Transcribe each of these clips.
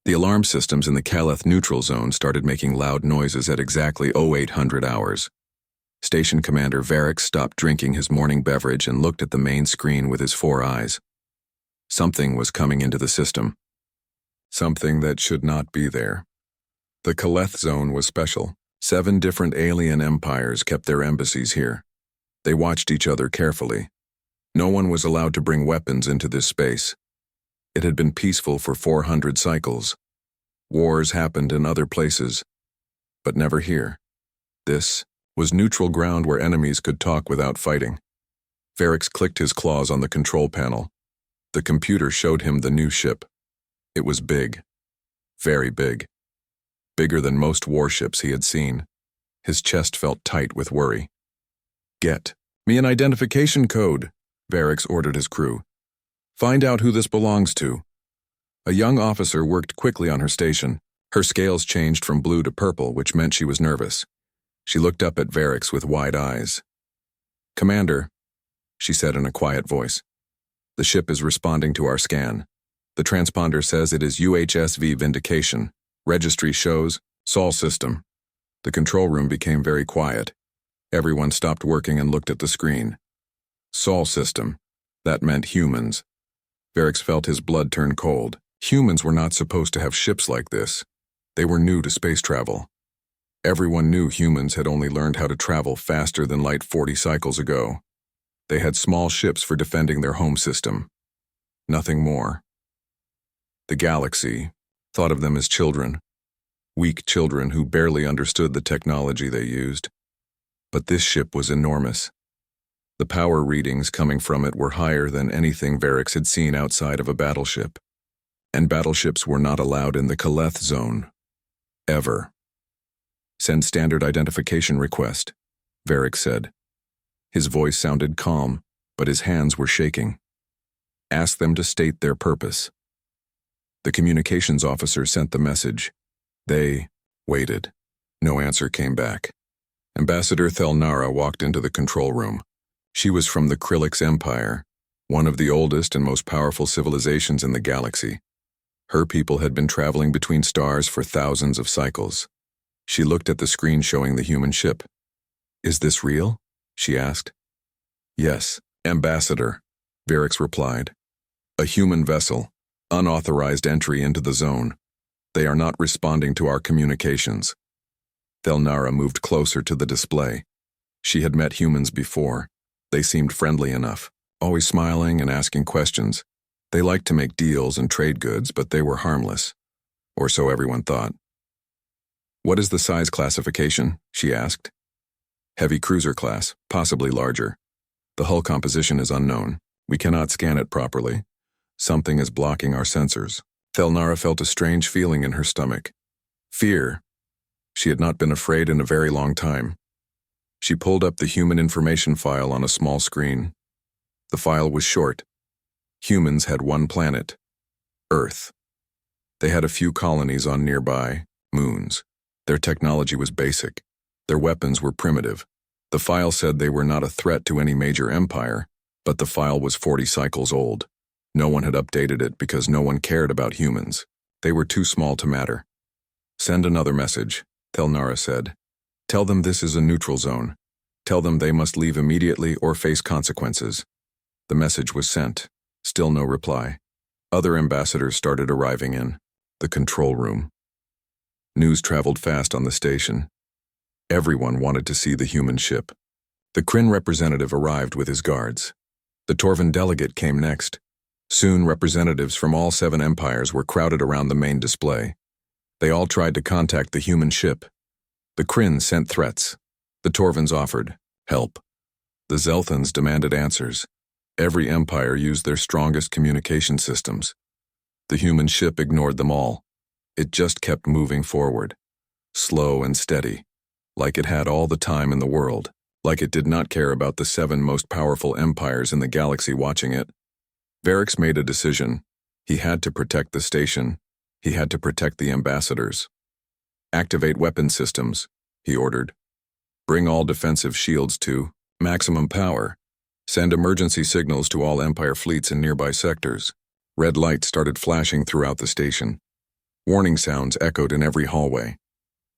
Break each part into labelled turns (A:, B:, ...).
A: The alarm systems in the Caleth neutral zone started making loud noises at exactly 0800 hours. Station Commander Varric stopped drinking his morning beverage and looked at the main screen with his 4 eyes. Something was coming into the system. Something that should not be there. The Caleth zone was special. 7 different alien empires kept their embassies here. They watched each other carefully. No one was allowed to bring weapons into this space. It had been peaceful for 400 cycles. Wars happened in other places, but never here. This was neutral ground where enemies could talk without fighting. Varric clicked his claws on the control panel. The computer showed him the new ship. It was big. Very big. Bigger than most warships he had seen. His chest felt tight with worry. "Get me an identification code," Varric ordered his crew. "Find out who this belongs to." A young officer worked quickly on her station. Her scales changed from blue to purple, which meant she was nervous. She looked up at Varric with wide eyes. "Commander," she said in a quiet voice, "the ship is responding to our scan. The transponder says it is UHSV Vindication. Registry shows Sol system." The control room became very quiet. Everyone stopped working and looked at the screen. Sol system. That meant humans. Varric felt his blood turn cold. Humans were not supposed to have ships like this. They were new to space travel. Everyone knew humans had only learned how to travel faster than light 40 cycles ago. They had small ships for defending their home system. Nothing more. The galaxy thought of them as children. Weak children who barely understood the technology they used. But this ship was enormous. The power readings coming from it were higher than anything Varric had seen outside of a battleship. And battleships were not allowed in the Caleth zone. Ever. "Send standard identification request," Varric said. His voice sounded calm, but his hands were shaking. "Ask them to state their purpose." The communications officer sent the message. They waited. No answer came back. Ambassador Thelnara walked into the control room. She was from the Krillix Empire, one of the oldest and most powerful civilizations in the galaxy. Her people had been traveling between stars for thousands of cycles. She looked at the screen showing the human ship. "Is this real?" she asked. "Yes, Ambassador," Varric replied. "A human vessel, unauthorized entry into the zone. They are not responding to our communications." Thelnara moved closer to the display. She had met humans before. They seemed friendly enough, always smiling and asking questions. They liked to make deals and trade goods, but they were harmless. Or so everyone thought. "What is the size classification?" she asked. "Heavy cruiser class, possibly larger. The hull composition is unknown. We cannot scan it properly. Something is blocking our sensors." Thelnara felt a strange feeling in her stomach. Fear. She had not been afraid in a very long time. She pulled up the human information file on a small screen. The file was short. Humans had one planet, Earth. They had a few colonies on nearby moons. Their technology was basic. Their weapons were primitive. The file said they were not a threat to any major empire, but the file was 40 cycles old. No one had updated it because no one cared about humans. They were too small to matter. "Send another message," Thelnara said. "Tell them this is a neutral zone. Tell them they must leave immediately or face consequences." The message was sent. Still no reply. Other ambassadors started arriving in the control room. News traveled fast on the station. Everyone wanted to see the human ship. The Kryn representative arrived with his guards. The Torvan delegate came next. Soon representatives from all 7 empires were crowded around the main display. They all tried to contact the human ship. The Kryn sent threats. The Torvans offered help. The Zelthans demanded answers. Every empire used their strongest communication systems. The human ship ignored them all. It just kept moving forward, slow and steady, like it had all the time in the world, like it did not care about the 7 most powerful empires in the galaxy watching it. Varric made a decision. He had to protect the station. He had to protect the ambassadors. "Activate weapon systems," he ordered. "Bring all defensive shields to maximum power. Send emergency signals to all Empire fleets in nearby sectors." Red lights started flashing throughout the station. Warning sounds echoed in every hallway.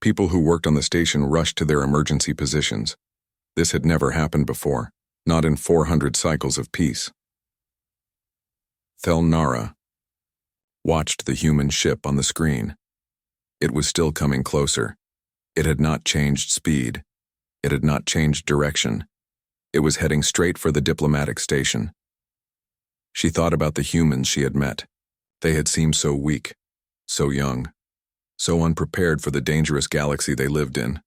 A: People who worked on the station rushed to their emergency positions. This had never happened before, not in 400 cycles of peace. Thelnara watched the human ship on the screen. It was still coming closer. It had not changed speed. It had not changed direction. It was heading straight for the diplomatic station. She thought about the humans she had met. They had seemed so weak, so young, so unprepared for the dangerous galaxy they lived in.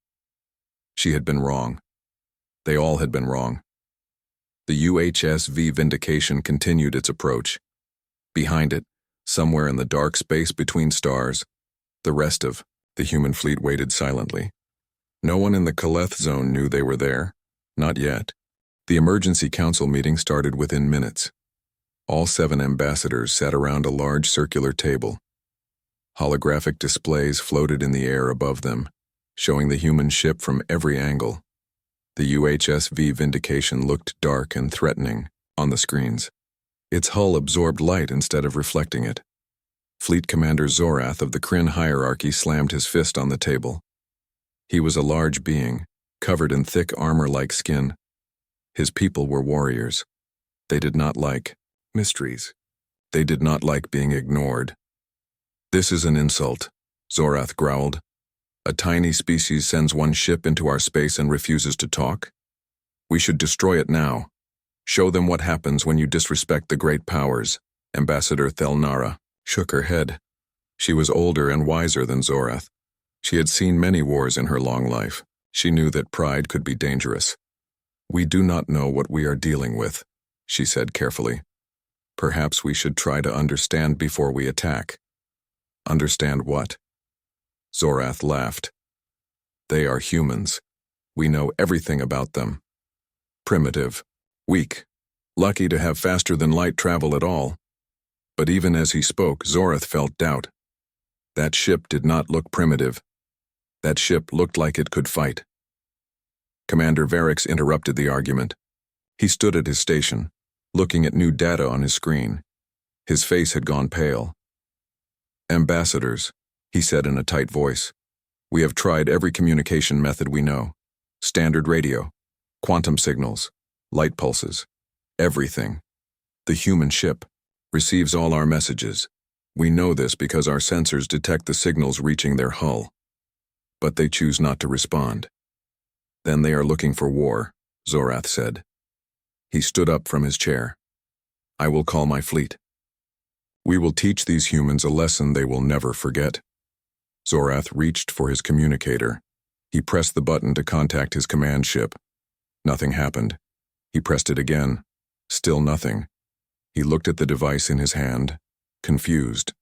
A: She had been wrong. They all had been wrong. The UHSV Vindication continued its approach. Behind it, somewhere in the dark space between stars, the rest of the human fleet waited silently. No one in the Kaleth zone knew they were there. Not yet. The emergency council meeting started within minutes. All 7 ambassadors sat around a large circular table. Holographic displays floated in the air above them, showing the human ship from every angle. The UHSV Vindication looked dark and threatening on the screens. Its hull absorbed light instead of reflecting it. Fleet Commander Zorath of the Kryn hierarchy slammed his fist on the table. He was a large being, covered in thick armor-like skin. His people were warriors. They did not like mysteries. They did not like being ignored. "This is an insult," Zorath growled. "A tiny species sends one ship into our space and refuses to talk? We should destroy it now. Show them what happens when you disrespect the great powers." Ambassador Thelnara shook her head. She was older and wiser than Zorath. She had seen many wars in her long life. She knew that pride could be dangerous. "We do not know what we are dealing with," she said carefully. "Perhaps we should try to understand before we attack." "Understand what?" Zorath laughed. "They are humans. We know everything about them. Primitive, weak, lucky to have faster-than-light travel at all." But even as he spoke, Zorath felt doubt. That ship did not look primitive. That ship looked like it could fight. Commander Varix interrupted the argument. He stood at his station, looking at new data on his screen. His face had gone pale. "Ambassadors," he said in a tight voice, "we have tried every communication method we know. Standard radio, quantum signals, light pulses, everything. The human ship receives all our messages. We know this because our sensors detect the signals reaching their hull. But they choose not to respond." "Then they are looking for war," Zorath said. He stood up from his chair. "I will call my fleet. We will teach these humans a lesson they will never forget." Zorath reached for his communicator. He pressed the button to contact his command ship. Nothing happened. He pressed it again. Still nothing. He looked at the device in his hand, confused.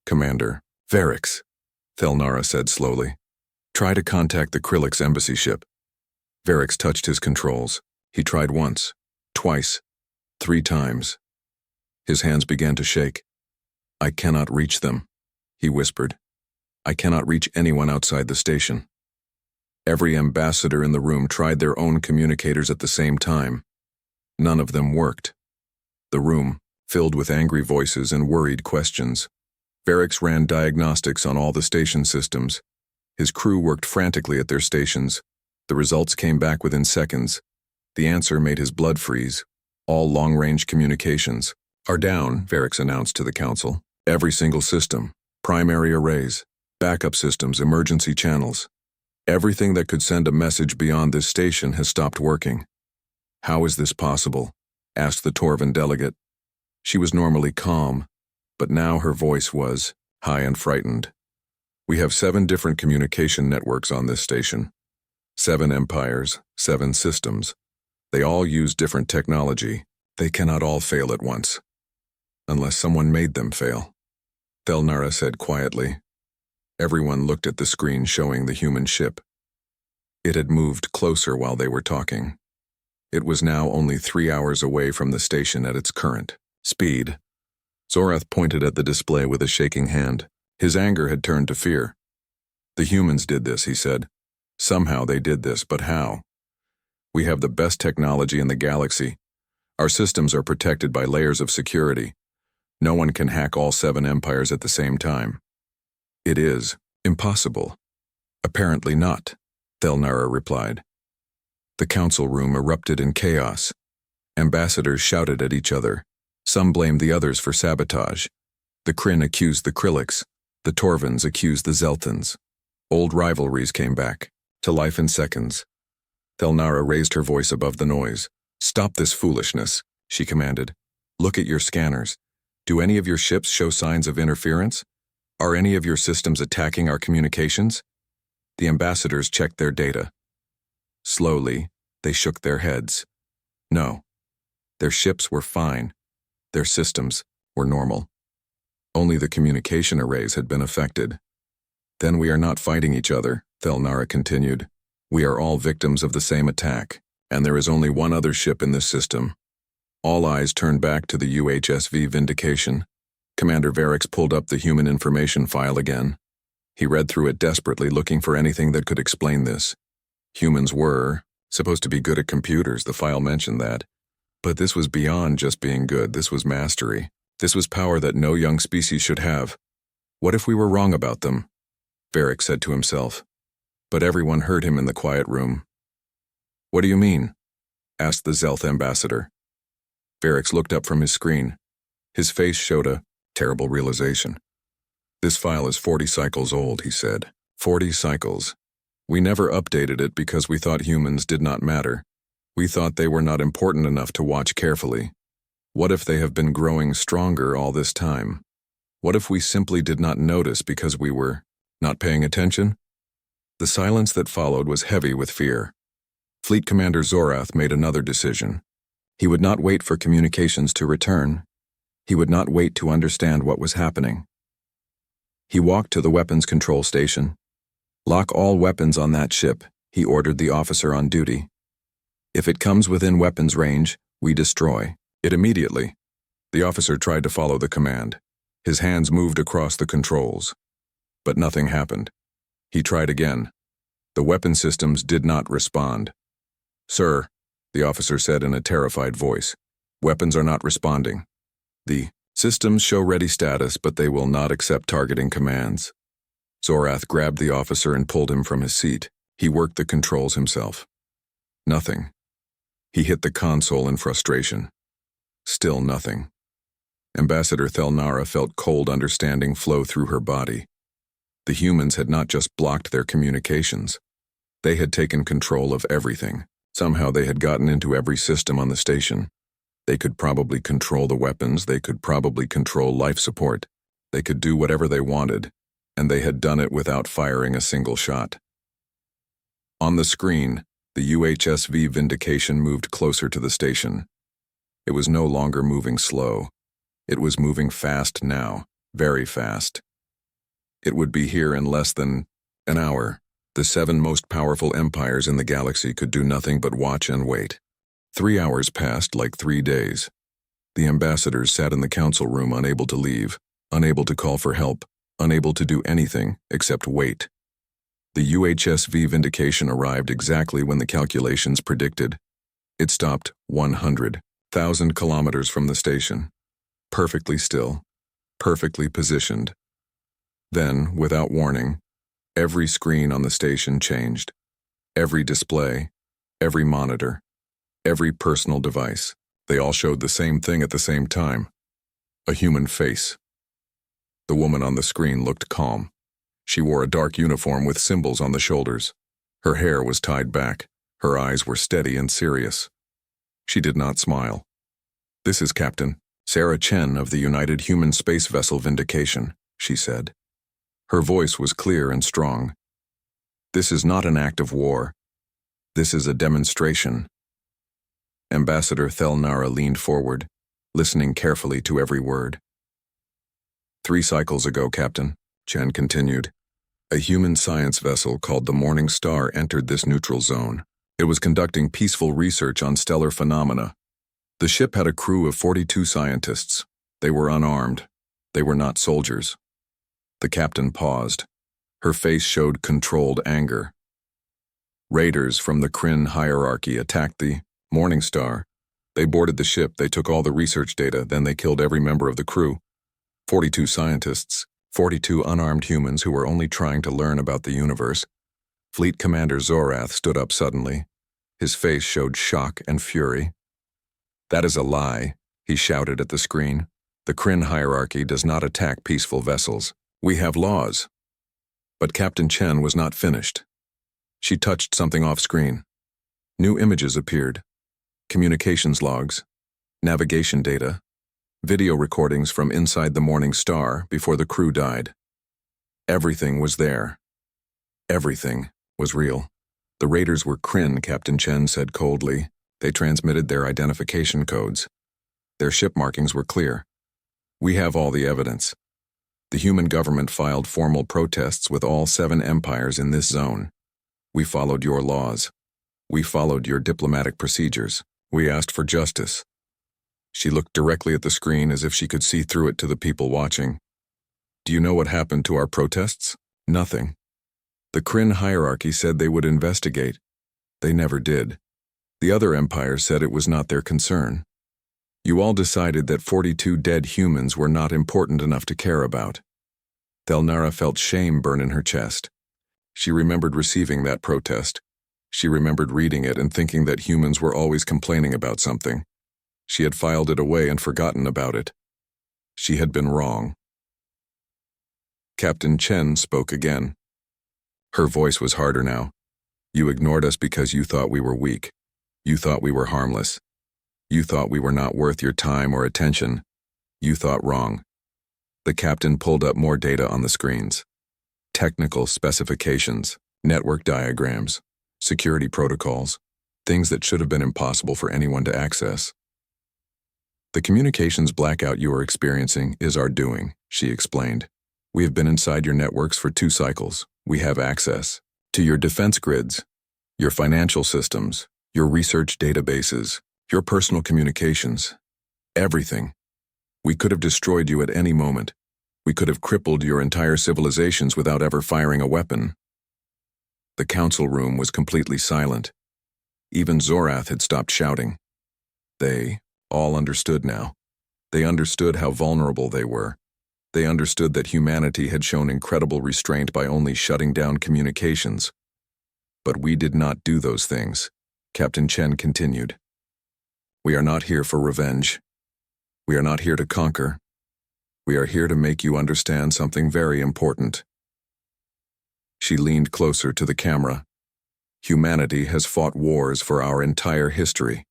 A: "Commander Varix," Thelnara said slowly. "Try to contact the Krillix embassy ship." Varix touched his controls. He tried once, twice, 3 times. His hands began to shake. "I cannot reach them," he whispered. "I cannot reach anyone outside the station." Every ambassador in the room tried their own communicators at the same time. None of them worked. The room filled with angry voices and worried questions. Varix ran diagnostics on all the station systems. His crew worked frantically at their stations. The results came back within seconds. The answer made his blood freeze. All long-range communications are down, Varix announced to the council. Every single system, primary arrays, backup systems, emergency channels. Everything that could send a message beyond this station has stopped working. "How is this possible?" asked the Torvan delegate. She was normally calm, but now her voice was high and frightened. "We have 7 different communication networks on this station. 7 empires, 7 systems. They all use different technology. They cannot all fail at once. Unless someone made them fail," Thelnara said quietly. Everyone looked at the screen showing the human ship. It had moved closer while they were talking. It was now only 3 hours away from the station at its current speed. Zorath pointed at the display with a shaking hand. His anger had turned to fear. "The humans did this," he said. "Somehow they did this, but how? We have the best technology in the galaxy. Our systems are protected by layers of security. No one can hack all 7 empires at the same time. It is impossible. Apparently not, Thelnara replied. The council room erupted in chaos. Ambassadors shouted at each other. Some blamed the others for sabotage. The Kryn accused the Krillix. The Torvins accused the Zelthans. Old rivalries came back, to life in seconds. Thelnara raised her voice above the noise. Stop this foolishness, she commanded. Look at your scanners. Do any of your ships show signs of interference? Are any of your systems attacking our communications? The ambassadors checked their data. Slowly, they shook their heads. No. Their ships were fine. Their systems were normal. Only the communication arrays had been affected. Then we are not fighting each other, Thelnara continued. We are all victims of the same attack, and there is only one other ship in this system. All eyes turned back to the UHSV Vindication. Commander Varix pulled up the human information file again. He read through it desperately, looking for anything that could explain this. Humans were supposed to be good at computers, the file mentioned that. But this was beyond just being good, this was mastery. This was power that no young species should have. What if we were wrong about them? Varix said to himself. But everyone heard him in the quiet room. What do you mean? Asked the Zelth ambassador. Varix looked up from his screen. His face showed a terrible realization. This file is 40 cycles old, he said. 40 cycles. We never updated it because we thought humans did not matter. We thought they were not important enough to watch carefully. What if they have been growing stronger all this time? What if we simply did not notice because we were not paying attention? The silence that followed was heavy with fear. Fleet Commander Zorath made another decision. He would not wait for communications to return. He would not wait to understand what was happening. He walked to the weapons control station. Lock all weapons on that ship, he ordered the officer on duty. If it comes within weapons range, we destroy it immediately. The officer tried to follow the command. His hands moved across the controls. But nothing happened. He tried again. The weapon systems did not respond. Sir, the officer said in a terrified voice, weapons are not responding. The systems show ready status, but they will not accept targeting commands. Zorath grabbed the officer and pulled him from his seat. He worked the controls himself. Nothing. He hit the console in frustration. Still nothing. Ambassador Thelnara felt cold understanding flow through her body. The humans had not just blocked their communications. They had taken control of everything. Somehow they had gotten into every system on the station. They could probably control the weapons, they could probably control life support. They could do whatever they wanted, and they had done it without firing a single shot. On the screen, the UHSV Vindication moved closer to the station. It was no longer moving slow. It was moving fast now, very fast. It would be here in less than an hour. The 7 most powerful empires in the galaxy could do nothing but watch and wait. 3 hours passed like 3 days. The ambassadors sat in the council room unable to leave, unable to call for help, unable to do anything except wait. The UHSV Vindication arrived exactly when the calculations predicted. It stopped 100,000 kilometers from the station. Perfectly still, perfectly positioned. Then, without warning, every screen on the station changed. Every display, every monitor, every personal device. They all showed the same thing at the same time. A human face. The woman on the screen looked calm. She wore a dark uniform with symbols on the shoulders. Her hair was tied back. Her eyes were steady and serious. She did not smile. This is Captain Sarah Chen of the United Human Space Vessel Vindication, she said. Her voice was clear and strong. This is not an act of war. This is a demonstration. Ambassador Thelnara leaned forward, listening carefully to every word. 3 cycles ago, Captain, Chen continued, a human science vessel called the Morning Star entered this neutral zone. It was conducting peaceful research on stellar phenomena. The ship had a crew of 42 scientists. They were unarmed. They were not soldiers. The captain paused. Her face showed controlled anger. Raiders from the Kryn hierarchy attacked the Morning Star. They boarded the ship, they took all the research data, then they killed every member of the crew. 42 scientists, 42 unarmed humans who were only trying to learn about the universe. Fleet Commander Zorath stood up suddenly. His face showed shock and fury. "That is a lie," he shouted at the screen. "The Kryn hierarchy does not attack peaceful vessels. We have laws." But Captain Chen was not finished. She touched something off-screen. New images appeared. Communications logs, navigation data, video recordings from inside the Morning Star before the crew died. Everything was there. Everything was real. The raiders were Kryn, Captain Chen said coldly. They transmitted their identification codes. Their ship markings were clear. We have all the evidence. The human government filed formal protests with all 7 empires in this zone. We followed your laws. We followed your diplomatic procedures. We asked for justice. She looked directly at the screen as if she could see through it to the people watching. Do you know what happened to our protests? Nothing. The Kryn hierarchy said they would investigate. They never did. The other empires said it was not their concern. You all decided that 42 dead humans were not important enough to care about. Thelnara felt shame burn in her chest. She remembered receiving that protest. She remembered reading it and thinking that humans were always complaining about something. She had filed it away and forgotten about it. She had been wrong. Captain Chen spoke again. Her voice was harder now. You ignored us because you thought we were weak. You thought we were harmless. You thought we were not worth your time or attention. You thought wrong. The captain pulled up more data on the screens. Technical specifications, network diagrams, security protocols, things that should have been impossible for anyone to access. The communications blackout you are experiencing is our doing, she explained. We have been inside your networks for 2 cycles. We have access to your defense grids, your financial systems, your research databases, your personal communications, everything. We could have destroyed you at any moment. We could have crippled your entire civilizations without ever firing a weapon. The council room was completely silent. Even Zorath had stopped shouting. They all understood now. They understood how vulnerable they were. They understood that humanity had shown incredible restraint by only shutting down communications. But we did not do those things, Captain Chen continued. We are not here for revenge. We are not here to conquer. We are here to make you understand something very important. She leaned closer to the camera. Humanity has fought wars for our entire history.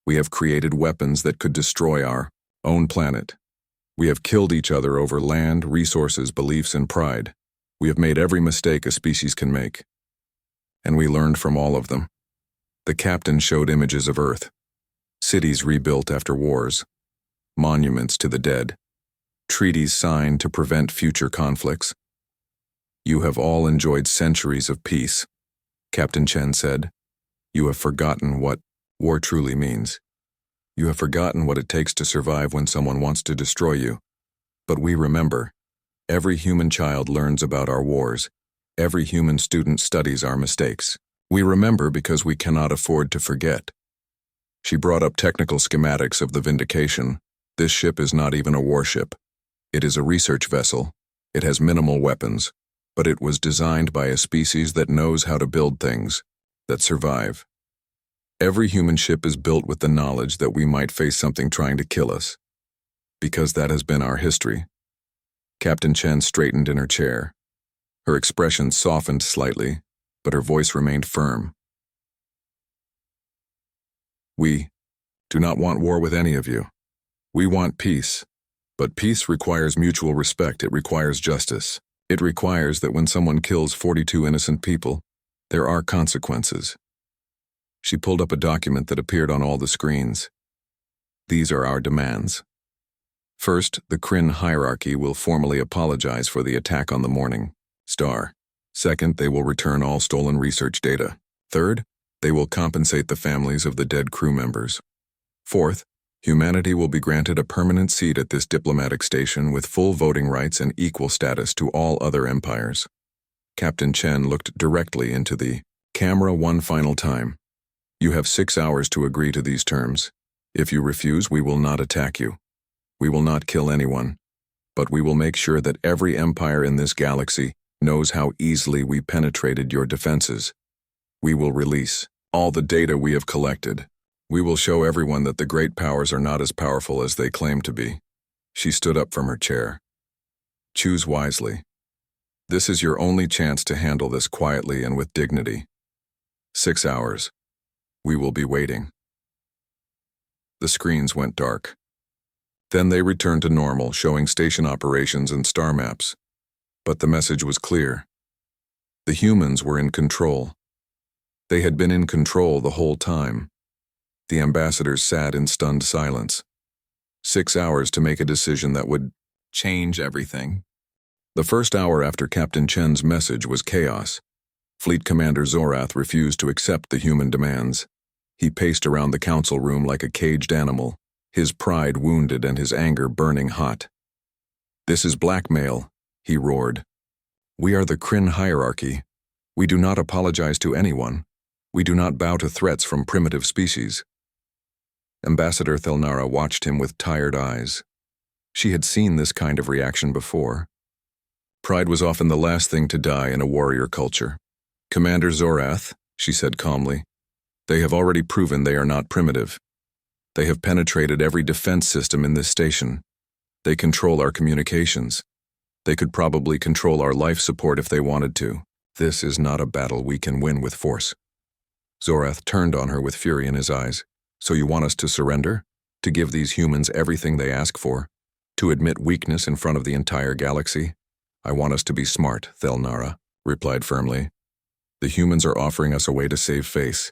A: We have created weapons that could destroy our own planet. We have killed each other over land, resources, beliefs, and pride. We have made every mistake a species can make. And we learned from all of them. The captain showed images of Earth. Cities rebuilt after wars. Monuments to the dead. Treaties signed to prevent future conflicts. You have all enjoyed centuries of peace, Captain Chen said. You have forgotten what war truly means. You have forgotten what it takes to survive when someone wants to destroy you. But we remember. Every human child learns about our wars. Every human student studies our mistakes. We remember because we cannot afford to forget. She brought up technical schematics of the Vindication. This ship is not even a warship. It is a research vessel. It has minimal weapons, but it was designed by a species that knows how to build things, that survive. Every human ship is built with the knowledge that we might face something trying to kill us, because that has been our history. Captain Chen straightened in her chair. Her expression softened slightly, but her voice remained firm. We do not want war with any of you. We want peace. But peace requires mutual respect. It requires justice. It requires that when someone kills 42 innocent people, there are consequences. She pulled up a document that appeared on all the screens. These are our demands. First, the Kryn hierarchy will formally apologize for the attack on the Morning Star. Second, they will return all stolen research data. Third, they will compensate the families of the dead crew members. Fourth, humanity will be granted a permanent seat at this diplomatic station with full voting rights and equal status to all other empires. Captain Chen looked directly into the camera one final time. You have 6 hours to agree to these terms. If you refuse, we will not attack you. We will not kill anyone. but we will make sure that every empire in this galaxy knows how easily we penetrated your defenses. We will release all the data we have collected. We will show everyone that the great powers are not as powerful as they claim to be." She stood up from her chair. "Choose wisely. This is your only chance to handle this quietly and with dignity. 6 hours. We will be waiting." The screens went dark. Then they returned to normal, showing station operations and star maps. But the message was clear. The humans were in control. They had been in control the whole time. The ambassadors sat in stunned silence. 6 hours to make a decision that would change everything. The first hour after Captain Chen's message was chaos. Fleet Commander Zorath refused to accept the human demands. He paced around the council room like a caged animal, his pride wounded and his anger burning hot. "This is blackmail," he roared. "We are the Kryn hierarchy. We do not apologize to anyone. We do not bow to threats from primitive species." Ambassador Thelnara watched him with tired eyes. She had seen this kind of reaction before. Pride was often the last thing to die in a warrior culture. "Commander Zorath," she said calmly, "they have already proven they are not primitive. They have penetrated every defense system in this station. They control our communications. They could probably control our life support if they wanted to. This is not a battle we can win with force." Zorath turned on her with fury in his eyes. "So you want us to surrender? To give these humans everything they ask for? To admit weakness in front of the entire galaxy?" "I want us to be smart," Thelnara replied firmly. "The humans are offering us a way to save face.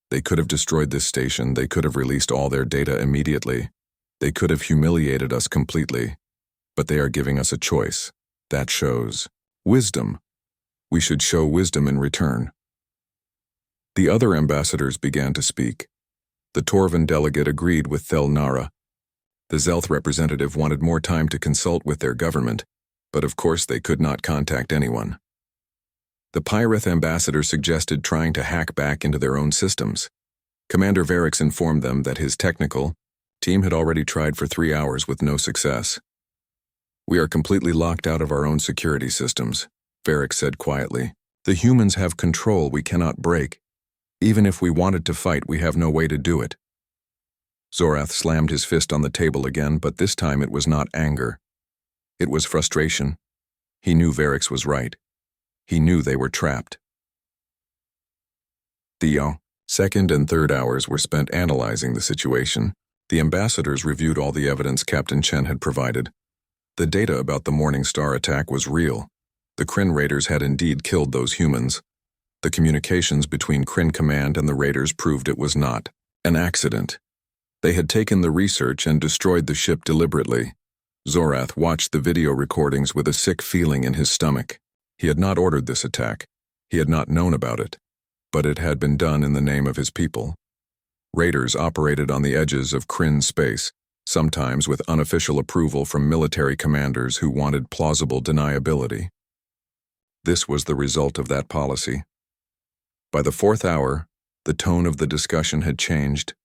A: They could have destroyed this station. They could have released all their data immediately. They could have humiliated us completely. But they are giving us a choice. That shows wisdom. We should show wisdom in return." The other ambassadors began to speak. The Torvan delegate agreed with Thelnara. The Zelth representative wanted more time to consult with their government, but of course they could not contact anyone. The Pyreth ambassador suggested trying to hack back into their own systems. Commander Varix informed them that his technical team had already tried for 3 hours with no success. "We are completely locked out of our own security systems," Varix said quietly. "The humans have control we cannot break. Even if we wanted to fight, we have no way to do it." Zorath slammed his fist on the table again, but this time it was not anger. It was frustration. He knew Varix was right. He knew they were trapped. The second and third hours were spent analyzing the situation. The ambassadors reviewed all the evidence Captain Chen had provided. The data about the Morning Star attack was real. The Kryn raiders had indeed killed those humans. The communications between Kryn Command and the raiders proved it was not an accident. They had taken the research and destroyed the ship deliberately. Zorath watched the video recordings with a sick feeling in his stomach. He had not ordered this attack. He had not known about it. But it had been done in the name of his people. Raiders operated on the edges of Kryn space, sometimes with unofficial approval from military commanders who wanted plausible deniability. This was the result of that policy. By the 4th hour, the tone of the discussion had changed.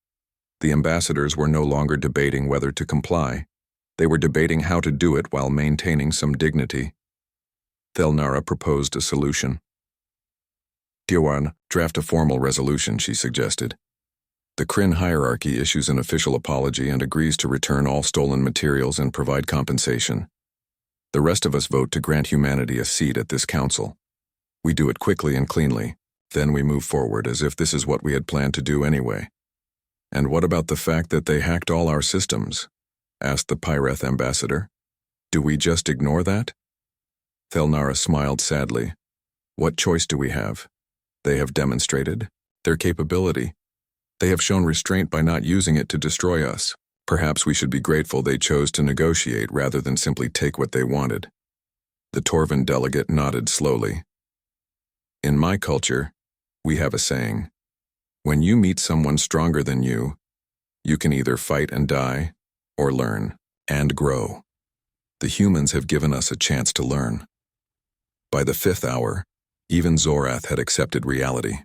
A: The ambassadors were no longer debating whether to comply. They were debating how to do it while maintaining some dignity. Thelnara proposed a solution. "Diwan, draft a formal resolution," she suggested. "The Kryn hierarchy issues an official apology and agrees to return all stolen materials and provide compensation. The rest of us vote to grant humanity a seat at this council. We do it quickly and cleanly. Then we move forward as if this is what we had planned to do anyway." "And what about the fact that they hacked all our systems?" asked the Pyreth ambassador. "Do we just ignore that?" Thelnara smiled sadly. "What choice do we have? They have demonstrated their capability. They have shown restraint by not using it to destroy us. Perhaps we should be grateful they chose to negotiate rather than simply take what they wanted." The Torvan delegate nodded slowly. "In my culture, we have a saying. When you meet someone stronger than you can either fight and die, or learn and grow. The humans have given us a chance to learn." By the 5th hour, even Zorath had accepted reality.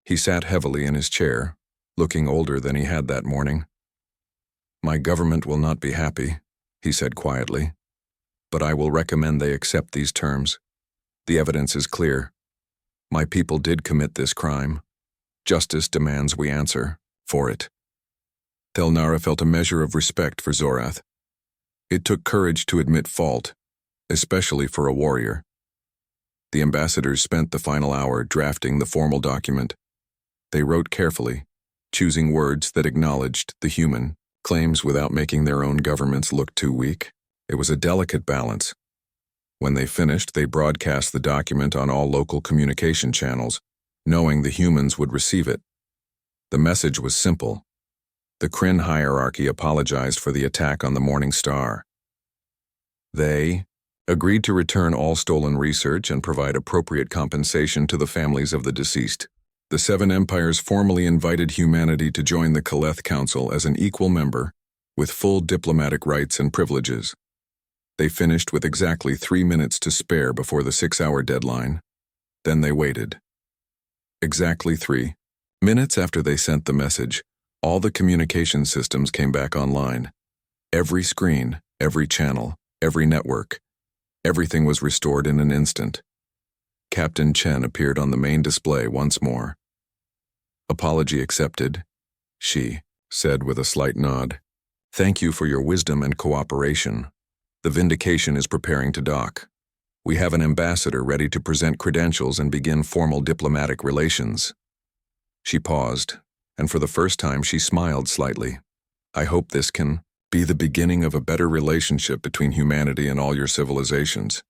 A: He sat heavily in his chair, looking older than he had that morning. "My government will not be happy," he said quietly. but I will recommend they accept these terms. The evidence is clear. My people did commit this crime. Justice demands we answer for it. Thelnara felt a measure of respect for Zorath. It took courage to admit fault, especially for a warrior. The ambassadors spent the final hour drafting the formal document. They wrote carefully, choosing words that acknowledged the human claims without making their own governments look too weak. It was a delicate balance. When they finished, they broadcast the document on all local communication channels, knowing the humans would receive it. The message was simple. The Kryn hierarchy apologized for the attack on the Morning Star. They agreed to return all stolen research and provide appropriate compensation to the families of the deceased. The Seven Empires formally invited humanity to join the Caleth Council as an equal member, with full diplomatic rights and privileges. They finished with exactly 3 minutes to spare before the 6-hour deadline. Then they waited. Exactly 3 minutes after they sent the message, all the communication systems came back online. Every screen, every channel, every network. Everything was restored in an instant. Captain Chen appeared on the main display once more. Apology accepted, she said with a slight nod. Thank you for your wisdom and cooperation. The Vindication is preparing to dock. We have an ambassador ready to present credentials and begin formal diplomatic relations. She paused, and for the first time she smiled slightly. I hope this can be the beginning of a better relationship between humanity and all your civilizations.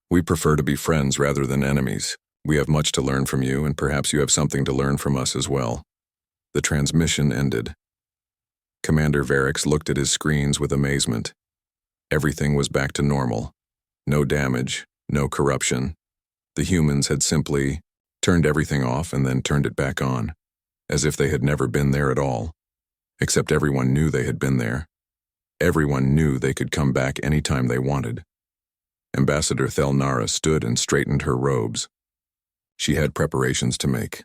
A: We prefer to be friends rather than enemies. We have much to learn from you, and perhaps you have something to learn from us as well. The transmission ended. Commander Varix looked at his screens with amazement. Everything was back to normal. No damage, no corruption. The humans had simply turned everything off and then turned it back on, as if they had never been there at all. Except everyone knew they had been there. Everyone knew they could come back anytime they wanted. Ambassador Thelnara stood and straightened her robes. She had preparations to make.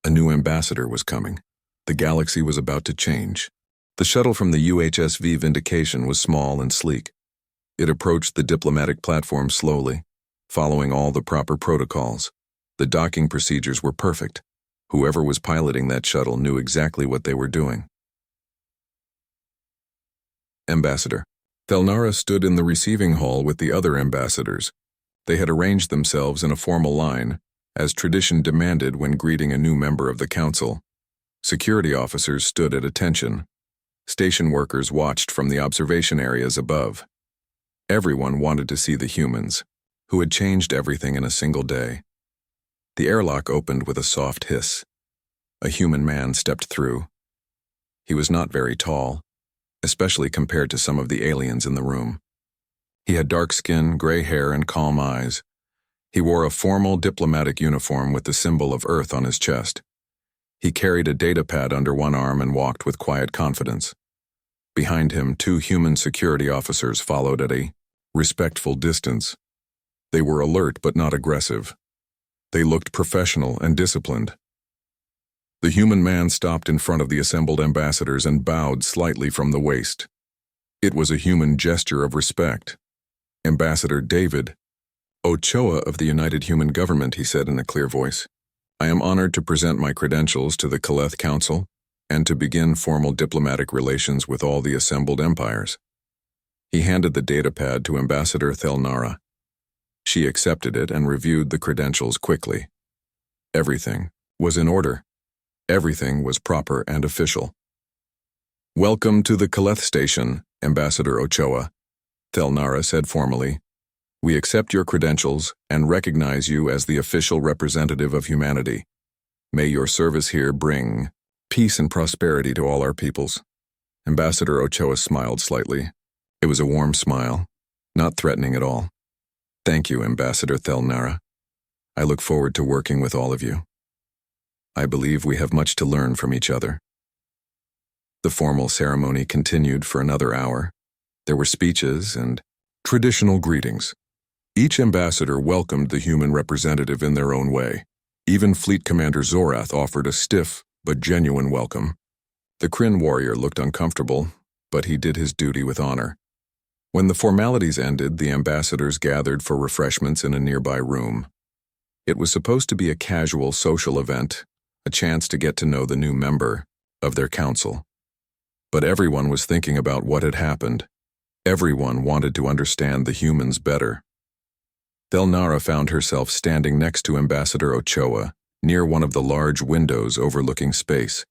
A: A new ambassador was coming. The galaxy was about to change. The shuttle from the UHSV Vindication was small and sleek. It approached the diplomatic platform slowly, following all the proper protocols. The docking procedures were perfect. Whoever was piloting that shuttle knew exactly what they were doing. Ambassador. Thelnara stood in the receiving hall with the other ambassadors. They had arranged themselves in a formal line, as tradition demanded when greeting a new member of the council. Security officers stood at attention. Station workers watched from the observation areas above. Everyone wanted to see the humans, who had changed everything in a single day. The airlock opened with a soft hiss. A human man stepped through. He was not very tall, especially compared to some of the aliens in the room. He had dark skin, gray hair, and calm eyes. He wore a formal diplomatic uniform with the symbol of Earth on his chest. He carried a datapad under one arm and walked with quiet confidence. Behind him, 2 human security officers followed at a respectful distance. They were alert but not aggressive. They looked professional and disciplined. The human man stopped in front of the assembled ambassadors and bowed slightly from the waist. It was a human gesture of respect. Ambassador David Ochoa of the United Human Government, he said in a clear voice. I am honored to present my credentials to the Caleth Council and to begin formal diplomatic relations with all the assembled empires. He handed the datapad to Ambassador Thelnara. She accepted it and reviewed the credentials quickly. Everything was in order. Everything was proper and official. Welcome to the Caleth Station, Ambassador Ochoa, Thelnara said formally. We accept your credentials and recognize you as the official representative of humanity. May your service here bring peace and prosperity to all our peoples. Ambassador Ochoa smiled slightly. It was a warm smile, not threatening at all. Thank you, Ambassador Thelnara. I look forward to working with all of you. I believe we have much to learn from each other. The formal ceremony continued for another hour. There were speeches and traditional greetings. Each ambassador welcomed the human representative in their own way. Even Fleet Commander Zorath offered a stiff but genuine welcome. The Kryn warrior looked uncomfortable, but he did his duty with honor. When the formalities ended, the ambassadors gathered for refreshments in a nearby room. It was supposed to be a casual social event, a chance to get to know the new member of their council. But everyone was thinking about what had happened. Everyone wanted to understand the humans better. Thelnara found herself standing next to Ambassador Ochoa, near one of the large windows overlooking space.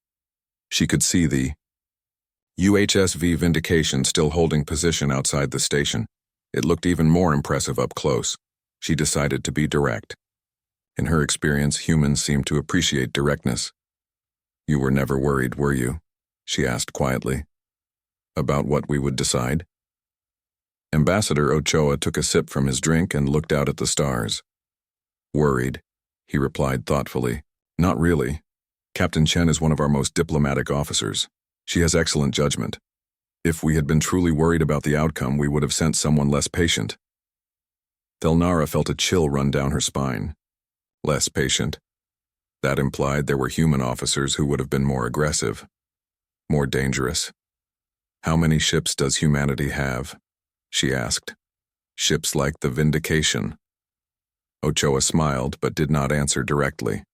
A: She could see the UHSV Vindication still holding position outside the station. It looked even more impressive up close. She decided to be direct. In her experience, humans seemed to appreciate directness. "You were never worried, were you?" she asked quietly. "About what we would decide?" Ambassador Ochoa took a sip from his drink and looked out at the stars. "Worried," he replied thoughtfully. "Not really. Captain Chen is one of our most diplomatic officers. She has excellent judgment. If we had been truly worried about the outcome, we would have sent someone less patient." Thelnara felt a chill run down her spine. Less patient. That implied there were human officers who would have been more aggressive, more dangerous. "How many ships does humanity have?" she asked. "Ships like the Vindication." Ochoa smiled but did not answer directly.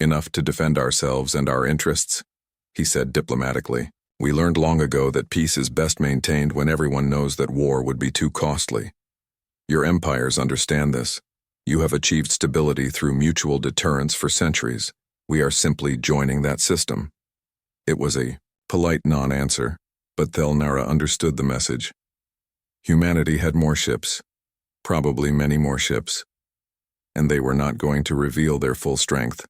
A: "Enough to defend ourselves and our interests," he said diplomatically. "We learned long ago that peace is best maintained when everyone knows that war would be too costly. Your empires understand this. You have achieved stability through mutual deterrence for centuries. We are simply joining that system." It was a polite non-answer, but Thelnara understood the message. Humanity had more ships, probably many more ships, and they were not going to reveal their full strength.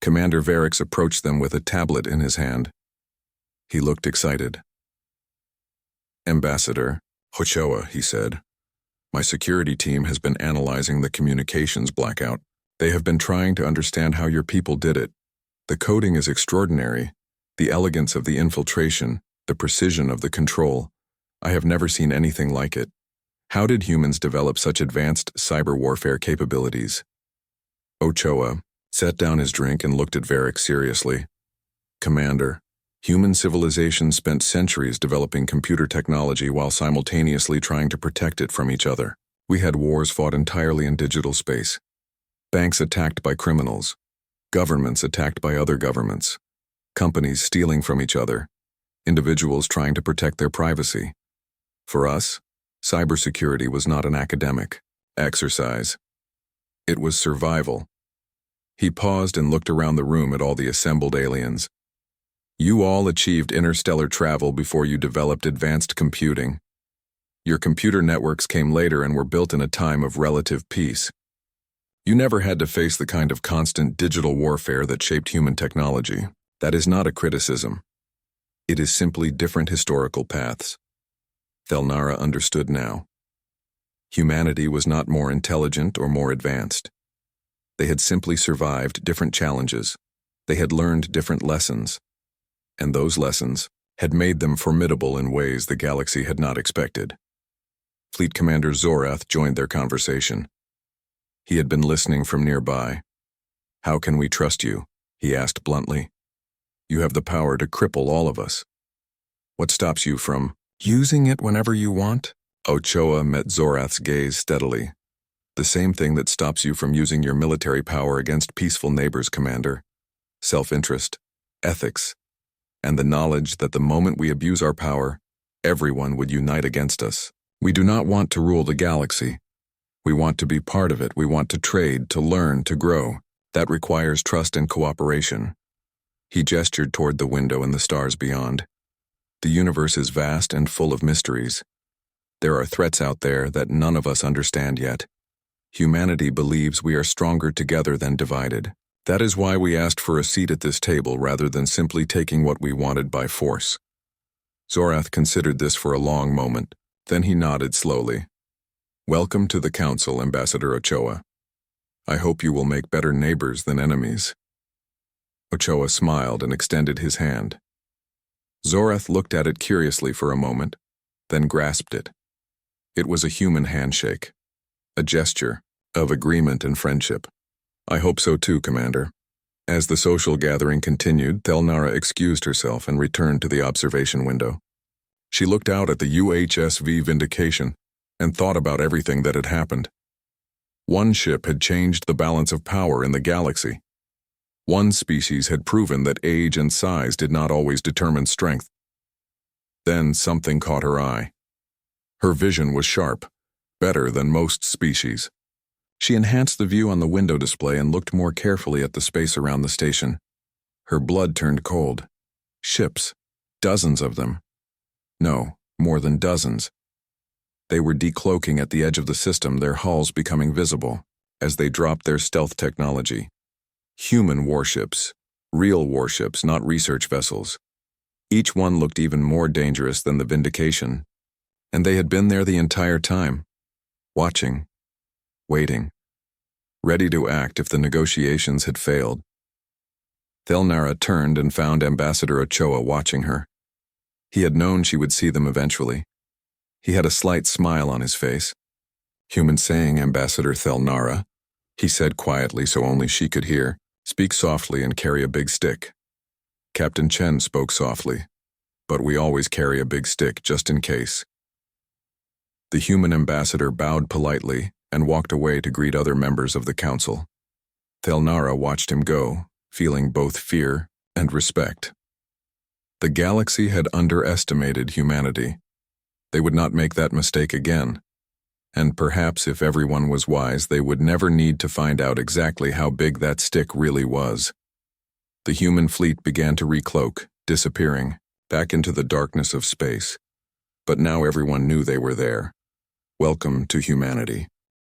A: Commander Varix approached them with a tablet in his hand. He looked excited. "Ambassador Ochoa," he said, "my security team has been analyzing the communications blackout. They have been trying to understand how your people did it. The coding is extraordinary, the elegance of the infiltration, the precision of the control. I have never seen anything like it. How did humans develop such advanced cyber warfare capabilities?" Ochoa set down his drink and looked at Varix seriously. "Commander, human civilization spent centuries developing computer technology while simultaneously trying to protect it from each other. We had wars fought entirely in digital space. Banks attacked by criminals. Governments attacked by other governments. Companies stealing from each other. Individuals trying to protect their privacy. For us, cybersecurity was not an academic exercise. It was survival." He paused and looked around the room at all the assembled aliens. "You all achieved interstellar travel before you developed advanced computing. Your computer networks came later and were built in a time of relative peace. You never had to face the kind of constant digital warfare that shaped human technology. That is not a criticism. It is simply different historical paths." Thelnara understood now. Humanity was not more intelligent or more advanced. They had simply survived different challenges. They had learned different lessons. And those lessons had made them formidable in ways the galaxy had not expected. Fleet Commander Zorath joined their conversation. He had been listening from nearby. "How can we trust you?" he asked bluntly. "You have the power to cripple all of us. What stops you from using it whenever you want?" Ochoa met Zorath's gaze steadily. "The same thing that stops you from using your military power against peaceful neighbors, Commander. Self-interest, ethics, and the knowledge that the moment we abuse our power, everyone would unite against us. We do not want to rule the galaxy. We want to be part of it. We want to trade, to learn, to grow. That requires trust and cooperation." He gestured toward the window and the stars beyond. "The universe is vast and full of mysteries. There are threats out there that none of us understand yet. Humanity believes we are stronger together than divided. That is why we asked for a seat at this table rather than simply taking what we wanted by force." Zorath considered this for a long moment. Then he nodded slowly. "Welcome to the Council, Ambassador Ochoa. I hope you will make better neighbors than enemies." Ochoa smiled and extended his hand. Zorath looked at it curiously for a moment, then grasped it. It was a human handshake, a gesture of agreement and friendship. "I hope so too, Commander." As the social gathering continued, Thelnara excused herself and returned to the observation window. She looked out at the UHSV Vindication and thought about everything that had happened. One ship had changed the balance of power in the galaxy. One species had proven that age and size did not always determine strength. Then something caught her eye. Her vision was sharp, better than most species. She enhanced the view on the window display and looked more carefully at the space around the station. Her blood turned cold. Ships, dozens of them. No, more than dozens. They were decloaking at the edge of the system, their hulls becoming visible as they dropped their stealth technology. Human warships, real warships, not research vessels. Each one looked even more dangerous than the Vindication, and they had been there the entire time, watching, waiting, ready to act if the negotiations had failed. Thelnara turned and found Ambassador Ochoa watching her. He had known she would see them eventually. He had a slight smile on his face. "Human saying, Ambassador Thelnara," he said quietly so only she could hear. "Speak softly and carry a big stick." Captain Chen spoke softly, "But we always carry a big stick just in case." The human ambassador bowed politely and walked away to greet other members of the council. Thelnara watched him go, feeling both fear and respect. The galaxy had underestimated humanity. They would not make that mistake again. And perhaps if everyone was wise, they would never need to find out exactly how big that stick really was. The human fleet began to recloak, disappearing, back into the darkness of space. But now everyone knew they were there. Welcome to humanity.